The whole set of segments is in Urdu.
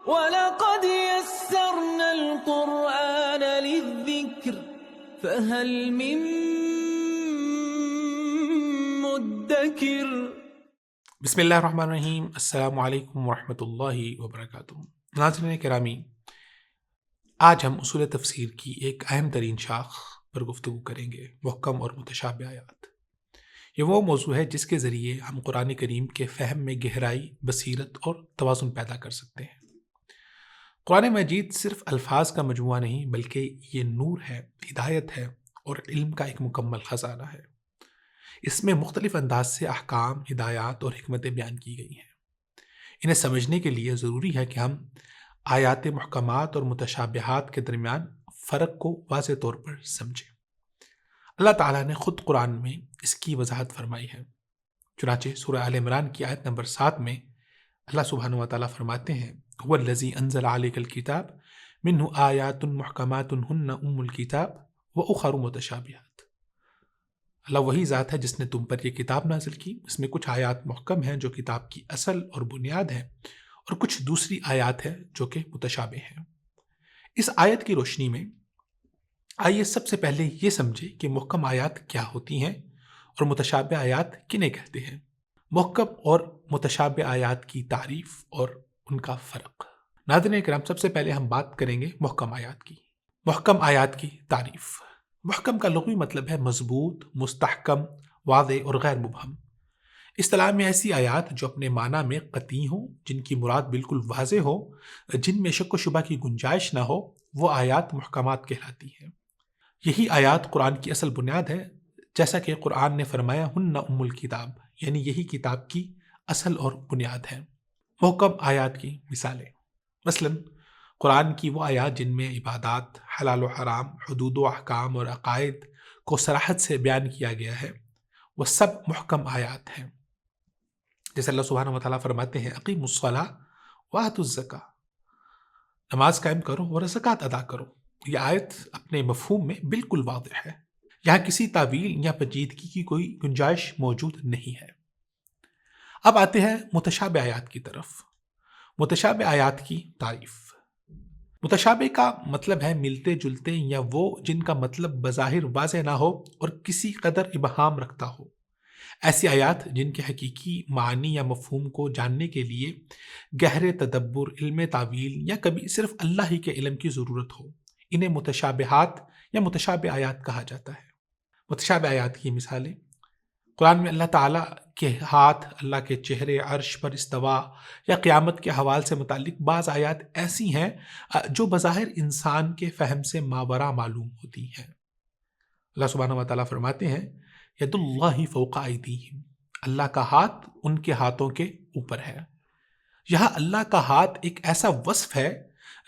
وَلَقَدْ يَسَّرْنَا الْقُرْآنَ لِلذِّكْرِ فَهَلْ مِن مُدَّكِرٍ۔ بسم اللہ الرحمن الرحیم۔ السلام علیکم ورحمۃ اللہ وبرکاتہ۔ ناظرین کرامی، آج ہم اصول تفسیر کی ایک اہم ترین شاخ پر گفتگو کریں گے، محکم اور متشابہ آیات۔ یہ وہ موضوع ہے جس کے ذریعے ہم قرآن کریم کے فہم میں گہرائی، بصیرت اور توازن پیدا کر سکتے ہیں۔ قرآن مجید صرف الفاظ کا مجموعہ نہیں بلکہ یہ نور ہے، ہدایت ہے اور علم کا ایک مکمل خزانہ ہے۔ اس میں مختلف انداز سے احکام، ہدایات اور حکمتیں بیان کی گئی ہیں۔ انہیں سمجھنے کے لیے ضروری ہے کہ ہم آیات محکمات اور متشابہات کے درمیان فرق کو واضح طور پر سمجھیں۔ اللہ تعالیٰ نے خود قرآن میں اس کی وضاحت فرمائی ہے۔ چنانچہ سورہ آل عمران کی آیت نمبر 7 میں اللہ سبحانہ وتعالیٰ فرماتے ہیں: هو الذی انزل علیک الکتاب منہ آیات محکمات ہن ام الکتاب واخر متشابہات۔ اللہ وہی ذات ہے جس نے تم پر یہ کتاب نازل کی، اس میں کچھ آیات محکم ہیں جو کتاب کی اصل اور بنیاد ہیں، اور کچھ دوسری آیات ہیں جو کہ متشابہ ہیں۔ اس آیت کی روشنی میں آئیے سب سے پہلے یہ سمجھیں کہ محکم آیات کیا ہوتی ہیں اور متشابہ آیات کنہیں کہتے ہیں۔ محکم اور متشابہ آیات کی تعریف اور ان کا فرق۔ ناظرین کرام، سب سے پہلے ہم بات کریں گے محکم آیات کی۔ محکم آیات کی تعریف۔ محکم کا لغوی مطلب ہے مضبوط، مستحکم، واضح اور غیر مبہم۔ اصطلاح میں ایسی آیات جو اپنے معنی میں قطعی ہوں، جن کی مراد بالکل واضح ہو، جن میں شک و شبہ کی گنجائش نہ ہو، وہ آیات محکمات کہلاتی ہیں۔ یہی آیات قرآن کی اصل بنیاد ہے، جیسا کہ قرآن نے فرمایا ہن ام الکتاب، یعنی یہی کتاب کی اصل اور بنیاد ہے۔ محکم آیات کی مثالیں: مثلا قرآن کی وہ آیات جن میں عبادات، حلال و حرام، حدود و احکام اور عقائد کو صراحت سے بیان کیا گیا ہے، وہ سب محکم آیات ہیں۔ جیسے اللہ سبحانہ وتعالیٰ فرماتے ہیں: اقیموا الصلاۃ وآتوا الزکاۃ، نماز قائم کرو اور زکوٰۃ ادا کرو۔ یہ آیت اپنے مفہوم میں بالکل واضح ہے، یہاں کسی تعویل یا پیچیدگی کی کوئی گنجائش موجود نہیں ہے۔ اب آتے ہیں متشابہ آیات کی طرف۔ متشابہ آیات کی تعریف۔ متشابہ کا مطلب ہے ملتے جلتے یا وہ جن کا مطلب بظاہر واضح نہ ہو اور کسی قدر ابہام رکھتا ہو۔ ایسی آیات جن کے حقیقی معنی یا مفہوم کو جاننے کے لیے گہرے تدبر، علم تعویل یا کبھی صرف اللہ ہی کے علم کی ضرورت ہو، انہیں متشابہات یا متشابہ آیات کہا جاتا ہے۔ متشابہ آیات کی مثالیں: قرآن میں اللہ تعالیٰ کے ہاتھ، اللہ کے چہرے، عرش پر استوا یا قیامت کے حوال سے متعلق بعض آیات ایسی ہیں جو بظاہر انسان کے فہم سے ماوراء معلوم ہوتی ہیں۔ اللہ سبحانہ وتعالیٰ فرماتے ہیں: ید اللہ فوق ایدیہم، اللہ کا ہاتھ ان کے ہاتھوں کے اوپر ہے۔ یہاں اللہ کا ہاتھ ایک ایسا وصف ہے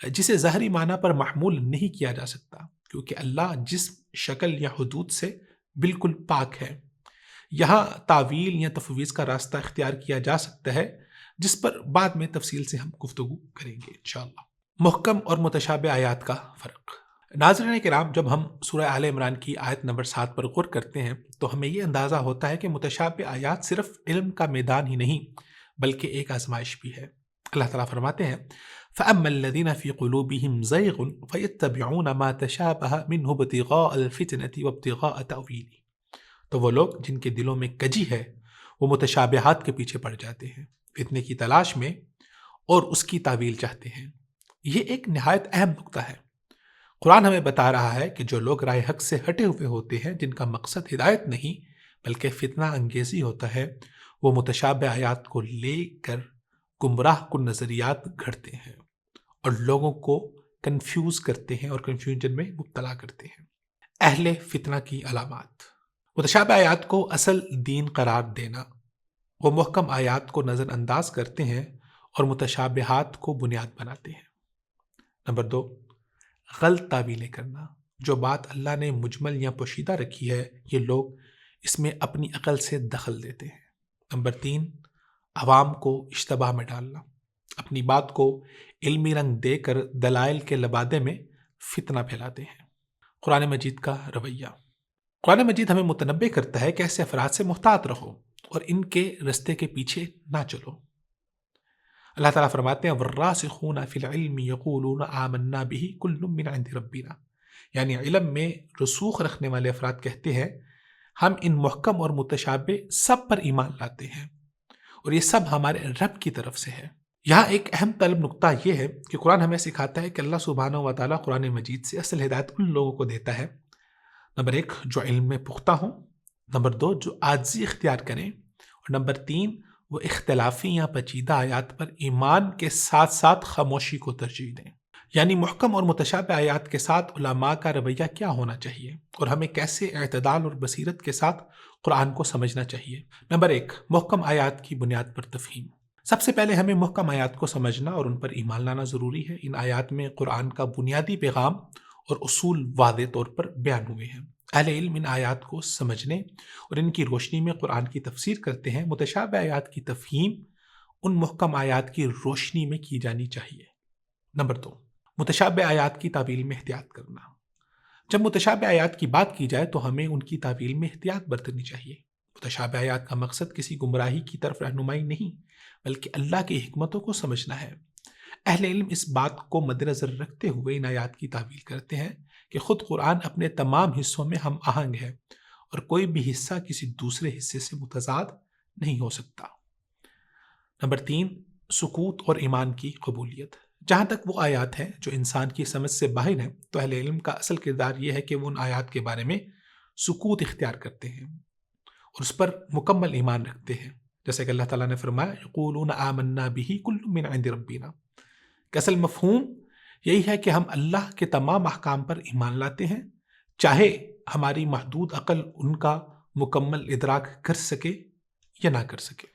جسے ظاہری معنی پر محمول نہیں کیا جا سکتا، کیونکہ اللہ جسم، شکل یا حدود سے بالکل پاک ہے۔ یہاں تعویل یا تفویض کا راستہ اختیار کیا جا سکتا ہے، جس پر بعد میں تفصیل سے ہم گفتگو کریں گے انشاءاللہ۔ محکم اور متشابہ آیات کا فرق۔ ناظرین کرام، جب ہم سورہ آل عمران کی آیت نمبر 7 پر غور کرتے ہیں تو ہمیں یہ اندازہ ہوتا ہے کہ متشابہ آیات صرف علم کا میدان ہی نہیں بلکہ ایک آزمائش بھی ہے۔ اللہ تعالیٰ فرماتے ہیں: فَأَمَّا الَّذِينَ فِي قُلُوبِهِمْ زَيْغٌ فَيَتَّبِعُونَ مَا تَشَابَهَ مِنْهُ ابْتِغَاءَ الْفِتْنَةِ وَابْتِغَاءَ تَأْوِيلِهِ، تو وہ لوگ جن کے دلوں میں کجی ہے وہ متشابہات کے پیچھے پڑ جاتے ہیں، فتنے کی تلاش میں اور اس کی تعویل چاہتے ہیں۔ یہ ایک نہایت اہم نقطہ ہے۔ قرآن ہمیں بتا رہا ہے کہ جو لوگ رائے حق سے ہٹے ہوئے ہوتے ہیں، جن کا مقصد ہدایت نہیں بلکہ فتنہ انگیزی ہوتا ہے، وہ متشابہ آیات کو لے کر گمراہ کن نظریات گھڑتے ہیں اور لوگوں کو کنفیوز کرتے ہیں اور کنفیوژن میں مبتلا کرتے ہیں۔ اہل فتنہ کی علامات۔ متشابہ آیات کو اصل دین قرار دینا۔ وہ محکم آیات کو نظر انداز کرتے ہیں اور متشابہات کو بنیاد بناتے ہیں۔ نمبر 2، غلط تعویلیں کرنا۔ جو بات اللہ نے مجمل یا پوشیدہ رکھی ہے، یہ لوگ اس میں اپنی عقل سے دخل دیتے ہیں۔ نمبر 3، عوام کو اشتباہ میں ڈالنا۔ اپنی بات کو علمی رنگ دے کر دلائل کے لبادے میں فتنہ پھیلاتے ہیں۔ قرآن مجید کا رویہ۔ قرآن مجید ہمیں متنبہ کرتا ہے کہ ایسے افراد سے محتاط رہو اور ان کے رستے کے پیچھے نہ چلو۔ اللہ تعالیٰ فرماتے ہیں والراسخون فی العلم یقولون آمنا بہ کل من عند ربنا، یعنی علم میں رسوخ رکھنے والے افراد کہتے ہیں ہم ان محکم اور متشابہ سب پر ایمان لاتے ہیں اور یہ سب ہمارے رب کی طرف سے ہے۔ یہاں ایک اہم طلب نقطہ یہ ہے کہ قرآن ہمیں سکھاتا ہے کہ اللہ سبحانہ و تعالیٰ قرآن مجید سے اصل ہدایت ان لوگوں کو دیتا ہے، نمبر 1 جو علم میں پختہ ہوں، نمبر 2 جو عاجزی اختیار کریں، اور نمبر 3 وہ اختلافی یا پیچیدہ آیات پر ایمان کے ساتھ ساتھ خاموشی کو ترجیح دیں۔ یعنی محکم اور متشابہ آیات کے ساتھ علماء کا رویہ کیا ہونا چاہیے اور ہمیں کیسے اعتدال اور بصیرت کے ساتھ قرآن کو سمجھنا چاہیے۔ نمبر 1 محکم آیات کی بنیاد پر تفہیم۔ سب سے پہلے ہمیں محکم آیات کو سمجھنا اور ان پر ایمان لانا ضروری ہے۔ ان آیات میں قرآن کا بنیادی پیغام اور اصول واضح طور پر بیان ہوئے ہیں۔ اہل علم ان آیات کو سمجھنے اور ان کی روشنی میں قرآن کی تفسیر کرتے ہیں۔ متشابہ آیات کی تفہیم ان محکم آیات کی روشنی میں کی جانی چاہیے۔ نمبر 2 متشابہ آیات کی تعویل میں احتیاط کرنا۔ جب متشابہ آیات کی بات کی جائے تو ہمیں ان کی تعویل میں احتیاط برتنی چاہیے۔ متشابہ آیات کا مقصد کسی گمراہی کی طرف رہنمائی نہیں بلکہ اللہ کی حکمتوں کو سمجھنا ہے۔ اہل علم اس بات کو مد نظر رکھتے ہوئے ان آیات کی تعویل کرتے ہیں کہ خود قرآن اپنے تمام حصوں میں ہم آہنگ ہے اور کوئی بھی حصہ کسی دوسرے حصے سے متضاد نہیں ہو سکتا۔ نمبر 3 سکوت اور ایمان کی قبولیت۔ جہاں تک وہ آیات ہیں جو انسان کی سمجھ سے باہر ہیں تو اہل علم کا اصل کردار یہ ہے کہ وہ ان آیات کے بارے میں سکوت اختیار کرتے ہیں اور اس پر مکمل ایمان رکھتے ہیں، جیسے کہ اللہ تعالیٰ نے فرمایا یقولون آمنا بہ کل من عند ربنا، کہ اصل مفہوم یہی ہے کہ ہم اللہ کے تمام احکام پر ایمان لاتے ہیں، چاہے ہماری محدود عقل ان کا مکمل ادراک کر سکے یا نہ کر سکے۔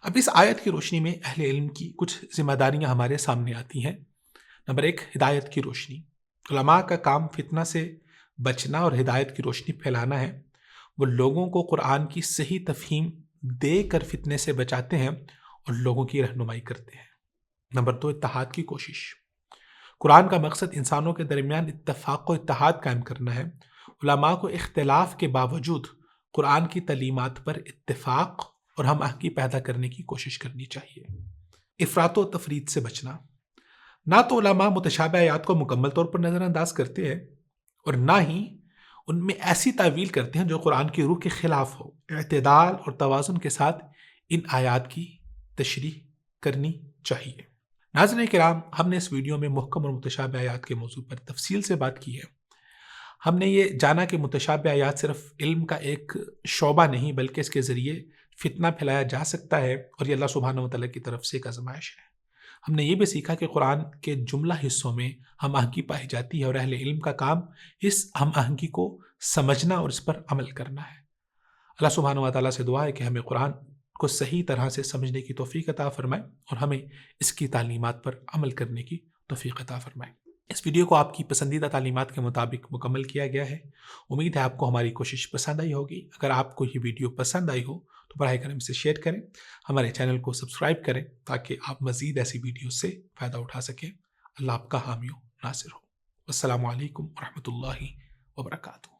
اب اس آیت کی روشنی میں اہل علم کی کچھ ذمہ داریاں ہمارے سامنے آتی ہیں۔ نمبر 1 ہدایت کی روشنی۔ علماء کا کام فتنہ سے بچنا اور ہدایت کی روشنی پھیلانا ہے۔ وہ لوگوں کو قرآن کی صحیح تفہیم دے کر فتنے سے بچاتے ہیں اور لوگوں کی رہنمائی کرتے ہیں۔ نمبر 2 اتحاد کی کوشش۔ قرآن کا مقصد انسانوں کے درمیان اتفاق و اتحاد قائم کرنا ہے۔ علماء کو اختلاف کے باوجود قرآن کی تعلیمات پر اتفاق اور ہم آہنگی پیدا کرنے کی کوشش کرنی چاہیے۔ افراط و تفریط سے بچنا۔ نہ تو علماء متشابہ آیات کو مکمل طور پر نظر انداز کرتے ہیں اور نہ ہی ان میں ایسی تعویل کرتے ہیں جو قرآن کی روح کے خلاف ہو۔ اعتدال اور توازن کے ساتھ ان آیات کی تشریح کرنی چاہیے۔ ناظرین کرام، ہم نے اس ویڈیو میں محکم اور متشابہ آیات کے موضوع پر تفصیل سے بات کی ہے۔ ہم نے یہ جانا کہ متشابہ آیات صرف علم کا ایک شعبہ نہیں بلکہ اس کے ذریعے فتنہ پھیلایا جا سکتا ہے اور یہ اللہ سبحانہ و تعالیٰ کی طرف سے ایک آزمائش ہے۔ ہم نے یہ بھی سیکھا کہ قرآن کے جملہ حصوں میں ہم آہنگی پائی جاتی ہے اور اہل علم کا کام اس ہم آہنگی کو سمجھنا اور اس پر عمل کرنا ہے۔ اللہ سبحانہ و تعالیٰ سے دعا ہے کہ ہمیں قرآن کو صحیح طرح سے سمجھنے کی توفیق عطا فرمائے اور ہمیں اس کی تعلیمات پر عمل کرنے کی توفیق عطا فرمائے۔ اس ویڈیو کو آپ کی پسندیدہ تعلیمات کے مطابق مکمل کیا گیا ہے۔ امید ہے آپ کو ہماری کوشش پسند آئی ہوگی۔ اگر آپ کو یہ ویڈیو پسند آئی ہو تو براہ کرم اسے شیئر کریں، ہمارے چینل کو سبسکرائب کریں تاکہ آپ مزید ایسی ویڈیو سے فائدہ اٹھا سکیں۔ اللہ آپ کا حامی و ناصر ہو۔ السلام علیکم ورحمۃ اللہ وبرکاتہ۔